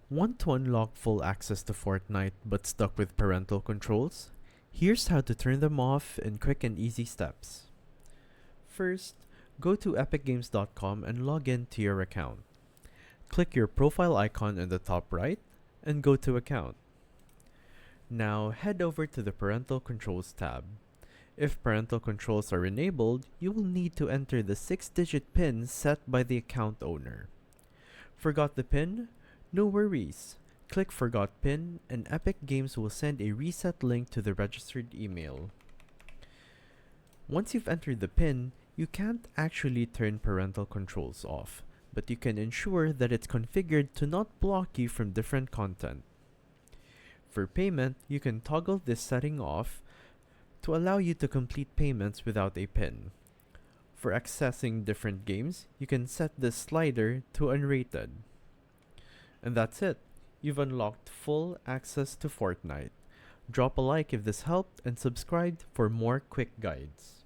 Want to unlock full access to Fortnite but stuck with parental controls? Here's how to turn them off in quick and easy steps. First, go to epicgames.com and log in to your account. Click your profile icon in the top right and go to Account. Now head over to the Parental Controls tab. If parental controls are enabled, you will need to enter the 6-digit PIN set by the account owner. Forgot the PIN? No worries. Click Forgot PIN and Epic Games will send a reset link to the registered email. Once you've entered the PIN, you can't actually turn parental controls off, but you can ensure that it's configured to not block you from different content. For payment, you can toggle this setting off to allow you to complete payments without a PIN. For accessing different games, you can set this slider to unrated. And that's it. You've unlocked full access to Fortnite. Drop a like if this helped and subscribe for more quick guides.